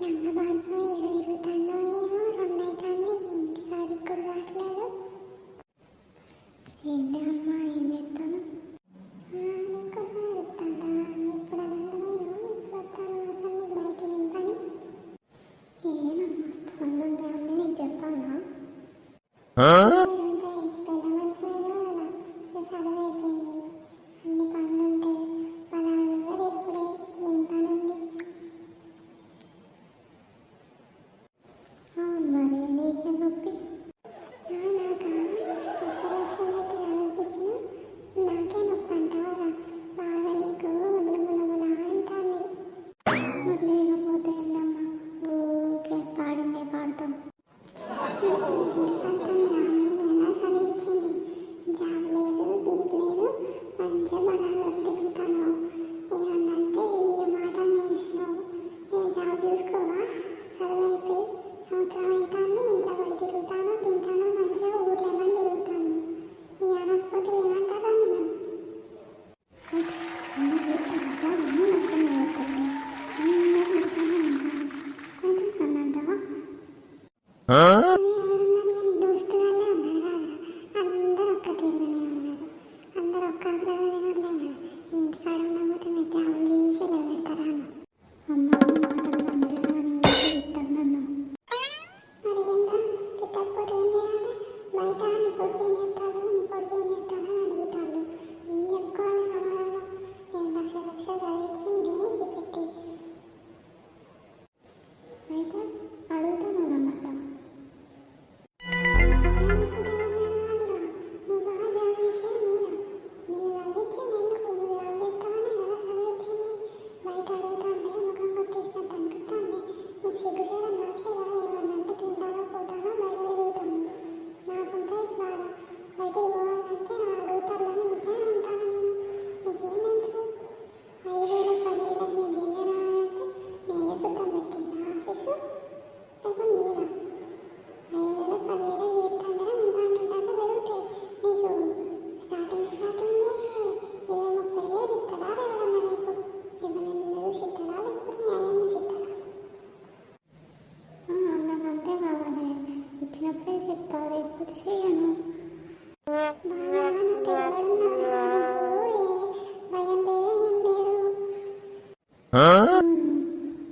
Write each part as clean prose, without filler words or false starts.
లంగబాడుగా ఏడు తిరుగుతాడో ఏమో, రెండైతుంది ఇంటికాడికి కూడా రావట్లేడు. ఏంటి అమ్మా ఏం చేస్తాను? నీకోసం చెప్తాడా? ఇప్పుడు అదంతా నేను ఇప్పుడు వస్తాను. అసలు నీకు బయట ఏం పని? ఏనమ్మా మస్తు పనులు ఉంటాయి అన్నీ నీకు చెప్పాలా?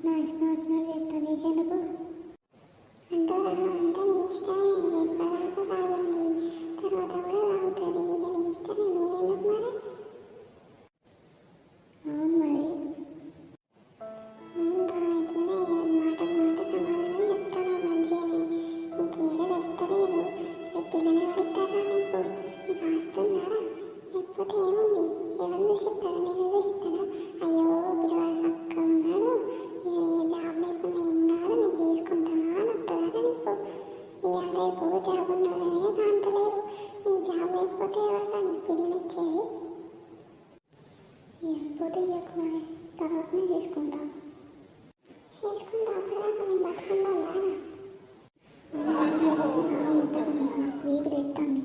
నా ఇష్టం వచ్చినట్టు చెప్తా, నీకెందుకు? అంటూ అంతా నీ ఇష్టమే. ఎప్పటిదాకా సాగింది, తర్వాత కూడా సాగుతుంది. ఇక నీ ఇష్టమే, నేనెందుకు మరి? అవును మరి ఇట్లనే మాటకు మాట సమాధానం చెప్తాను మంచిగానే. నీకు ఏడ తెలుస్తలేదు. రేపు పిల్లని పడతారా నీకు? నీకు ఆస్తుందారా? లేకపోతే ఏముంది? ఎవరు చూసిస్తాడా? నేను చూసిస్తాడా? అయ్యో పిల్లవాడు చక్కగా ఉన్నాడు, జాబ్ లేకుండా ఏం కాదు, నేను తీసుకుంటాను అని వస్తుందారా నీకు? ఇవాళ రేపు జాబ్ ఉన్నదనే కాంతలేరు. నీకు జాబ్ లేకపోతే ఎవరా నీకు పిల్లనిచ్చేది? ఇవ్వకపోతే ఇవ్వకు, తర్వాతనే చేసుకుంటా. అప్పటిదాకా నేను బతుకుండాలా? సహా ముద్దకన్నా వీపు తెస్తాను.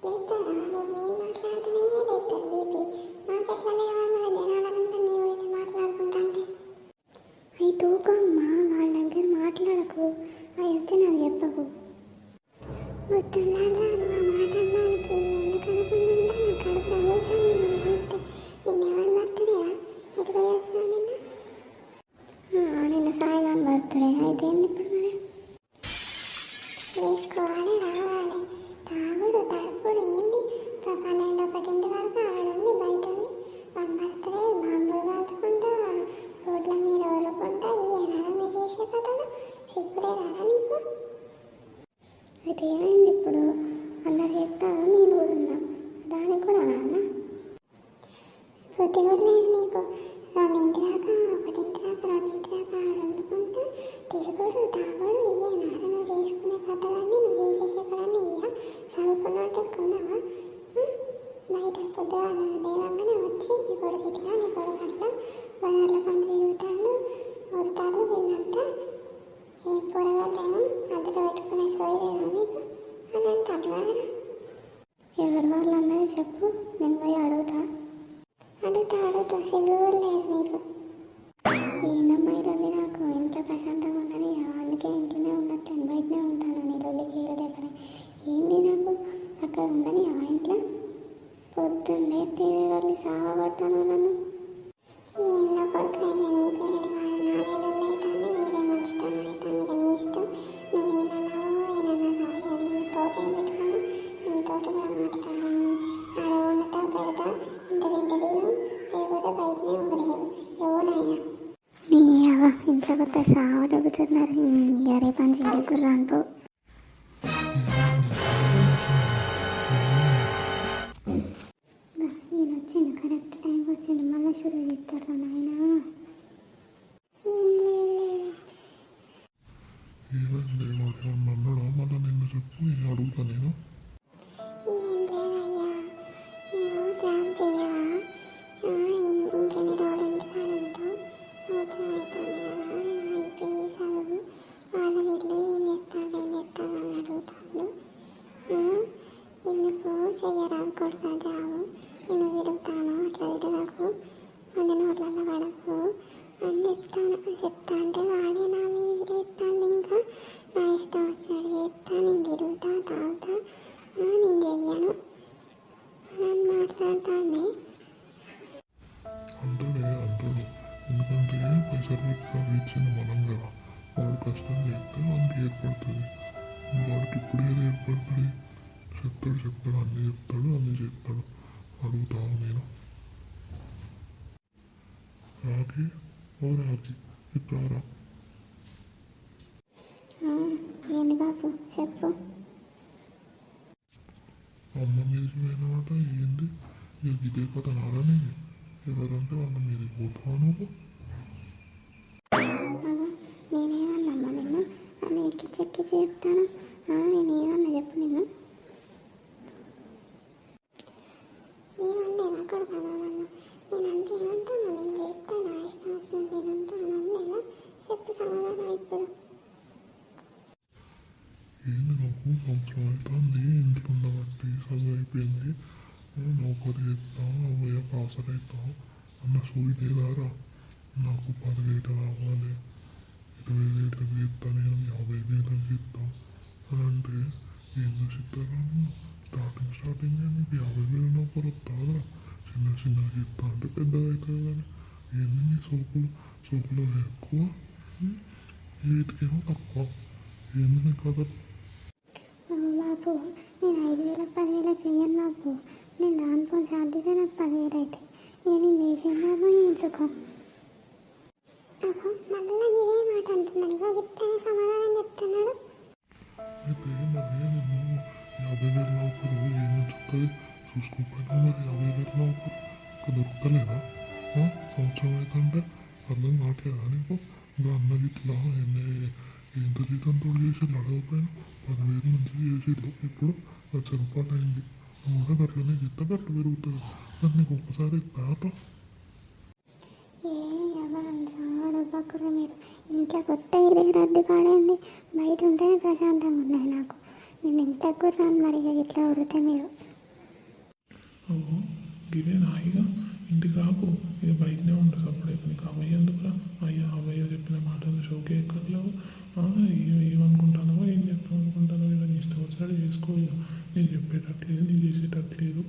లేస్తారా? నేను మాట్లాడుతూనే లేస్తారు బీపీ. నాకెట్లా లేవాలి మరి? జనాలంతా నీ గురించి మాట్లాడుకుంటా అంటే అవి తూకమ్మా, వాళ్ళ దగ్గర మాట్లాడకు. అవి వచ్చి నాకు చెప్పకు. వద్దుండాలా మా మాట అన్నానికి? ఎందుకు అనుకుంటుందా? నా కడుపు రగులుతుంది. నిన్నెవడు బర్త్డేరా? ఎటు పోయి వస్తాను నిన్న? నిన్న సాయిగాని బర్త్డే. అయితే ఏంది ఇప్పుడు మరి? చేసుకోవాలి, రావాలి. తాగుడు తడుపుడు ఏంది? 12-1 వరకు ఆడుంది, బయట ఉంది. వన్ బర్త్డే బాంబులు కాల్చుకుంటా, రోడ్ల మీద ఒలుకుంటా. ఏనాడు మీరు చేసే కథలు సిగ్గులేదా నీకు? అయితే ఏమైంది ఇప్పుడు? అందరు చేస్తారు, నేను కూడా ఉన్నా. దానికి కూడా అన్నా బుద్ధి కూడా లేదు నీకు. 2 దాకా 1 దాకా 2 దాకా ఆడుకుంటా తిరుగుడు తాగుడు ప్రశాంతంగా ఉన్నది. అందుకే ఇంట్లోనే ఉన్నట్టు బయటనే ఉంటాను. నీ రోజులకి ఏదో దగ్గర ఏంది నాకు అక్కడ ఉన్నది ఆ ఇంట్లో పొద్దున్నే తీరే వాళ్ళు సాగొడతాను నన్ను. ఏందో కొడుకు ఇక నీకే తెలియదు. నాలుగేళ్ళు అవుతుంది, నీదే మంచితనం అవుతుంది. ఇక నీ ఇష్టం. నువ్వేమన్నావు ఏమన్నా సారీ నీతోటి ఏం పెట్టుకోను. నీతోటి కూడా మాట్లాడాను. ఆడ వండుతా పెడతా ఇంత తింటది లేకపోతే బయటనే ఉండలేదు ఎవరైనా. నీ అవ ఇంట్లో కొత్త సావ దొబ్బుతున్నారు. గరే పంచి ఇంటికి గుర్రాను పో. ఈయన వచ్చిండు, కరెక్ట్ టైంకి వచ్చిండు. మళ్ళీ షురూ చేస్తారా నాయన? అన్నాడా మళ్ళీ నిన్ను చెప్పు అడుగుతా నేను. ఏం లేదయ్యా, ఏమో జాబ్ చేయవా? ఇంకెన్ని రోజులు ఎందుకు ఆడుంటావు? అవసరం అవుతుంది కదా. అయిపోయి చదువు వాళ్ళ వీళ్ళు ఏం చేస్తాను అని అడుగుతాడు. ఎందుకు చెయ్యరా కొడుకు జాబు? నేను తిరుగుతాను, అట్లా తిరగకు, మంది నోట్లలో పడకు అని చెప్తా అంటే వాడే నా మీద చేస్తాను. ఇంకా నా ఇష్టం వచ్చినట్టు చేస్తా, నేను తిరుగుతా తాగుతా, నేను చెయ్యను అని మాట్లాడతాను. అంటాడు ఎందుకంటే పైసలు పెట్టి ఇచ్చింది మనం కదా. వాడు కష్టం చేస్తే వాడికి ఏర్పడుతుంది. వాడికి ఇప్పుడు ఏదో ఏర్పడుతుంది. చెప్తాడు అన్నీ చెప్తాడు. అడుగుతావు నేను. రాది ఇప్పుడు రా. ఏంది బాబు చెప్పు. అమ్మ మీదకి పోయినమాట ఏంది ఇదే కథ నాలని. ఎవరంటే వాళ్ళ మీదకి పోతావా నువ్వు? నేనేమన్నామ్మా నిన్ను అని ఎక్కించి చెప్తాను. నేనేమన్నా చెప్పు నిన్ను? ఏమన్నా కొడుకున్నా నన్ను నేనంటే ఏమంటాను? నేను చెప్తాను, నా ఇష్టం వచ్చింది నేనంటాను. లేదా చెప్పు సమాధానం ఇప్పుడు. ఏంది నాకు సంవత్సరం అవుతుంది ఇంట్లో ఉండబట్టి చదువు అయిపోయింది. నౌకరి చేస్తాం అవ్వయ్యాక ఆసరైతాం అన్న సూయి లేదారా? నాకు 10,000 రావాలి, 20,000 చేస్తా, నేను 50,000 చేస్తా అని అంటే ఏం చూసిస్తారా? స్టార్టింగ్ నీకు 50,000 నౌకరు వస్తుందా? చిన్న చేస్తా అంటే పెద్దగా అవుతుంది కానీ ఏంది నీ సోకులో ఎక్కువ, వీటికేమో తక్కువ. ఏంది నీ కథ? బాబు నేను 5,000 10,000 చెయ్యను బాబు. నేను రానుకోని సాధ్యత నాకు 10,000 అయితే నేను చేసేదాను ఎంచుకో. మళ్ళీ ఇదే మాట అంటున్నాను. ఇగో విత్తనే సమాధానం చెప్తున్నాడు. అయితే మరి నేను 50,000 నౌకరు ఏం చెప్తుంది చూసుకోకపోయినా మరి 50,000 నౌకరు ఇంకా దొరుకుతలేదా? సంవత్సరం అవుతుంటే అర్థం కావట్లేదా నీకు? ఇంకా అన్నది ఇట్లా ఎంత జీతంతో చేసి అడగకపోయినా 10,000 నుంచి చేసి ఇప్పుడు ₹1,00,000 అయింది. కూడా గట్లనే చెప్తే గట్ల పెరుగుతుంది. మరి నీకు ఒక్కసారి తాత మీరు ఇంట్లో కొత్త ఇదే రద్దు పాడైంది. బయట ఉంటేనే ప్రశాంతంగా ఉన్నది నాకు. నేను ఇంట్లో కుర్రాను మరి ఇట్లా ఉరితే మీరు. గిరే నాయిగా ఇంటికి రాకు, ఇక బయటనే ఉంటుంది. అప్పుడే నీకు అవ్వయ్య ఎందుకురా? అవ్వయ్య చెప్పిన మాటలు షోకే ఎక్కర్లేవు. ఏమనుకుంటానో ఏం చెప్తాం అనుకుంటానో ఇక నీ ఇష్టం వచ్చినట్టు చేసుకో. ఇక నేను చెప్పేటట్లేదు, నేను చేసేటట్లేదు.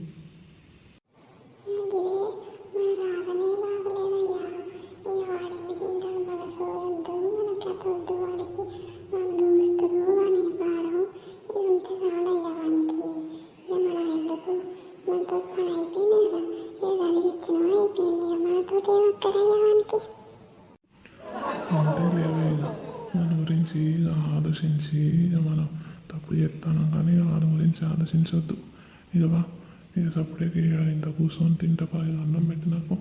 అంతే లేవే ఇక దాని గురించి ఆలోచించి మనం తప్పు చేస్తాను కానీ దాని గురించి ఆలోచించవద్దు. ఇక బా ఇక సపరేట్గా ఇంత కూర్చొని తింటా అన్నం పెట్టి నాకు.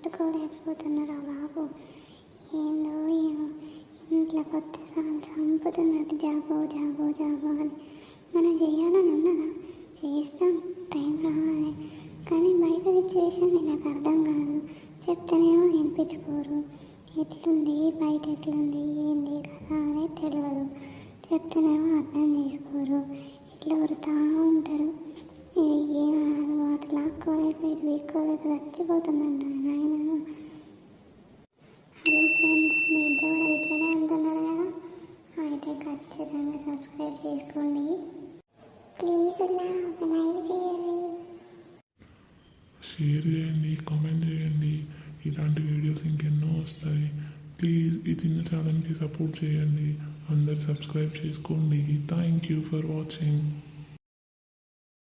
తట్టుకోలేకపోతున్నారా బాబు? ఏందో ఏమో ఇంట్లో కొత్త సంపుతున్నట్టు జాబో అని మనం చేయాలని ఉన్నదా? చేస్తాం టైం రావాలి. కానీ బయట సిచ్యువేషన్ నాకు అర్థం కాదు. చెప్తేనేమో వినిపించుకోరు. ఎట్లుంది బయట ఎట్లుంది ఏంది కదా అనేది తెలియదు. చెప్తేనేమో అర్థం చేసుకోరు, ఇట్లా వరుతూ ఉంటారు. ఏం వాటి లాక్కోలేక ఇటు వీక్కోలేక చచ్చిపోతుందంట ఆయన. హలో ఫ్రెండ్స్, మీ ఇంట్లో కూడా ఇట్లనే అంటున్నారు కదా, అయితే ఖచ్చితంగా సబ్స్క్రైబ్ చేసుకోండి. ప్లీజ్ లైక్ చేయండి, షేర్ చేయండి, కామెంట్ చేయండి. ఇలాంటి వీడియోస్ ఇంకెన్నో వస్తాయి. ప్లీజ్ ఈ చిన్న ఛానల్కి సపోర్ట్ చేయండి. అందరు సబ్స్క్రైబ్ చేసుకోండి. Thank you for watching.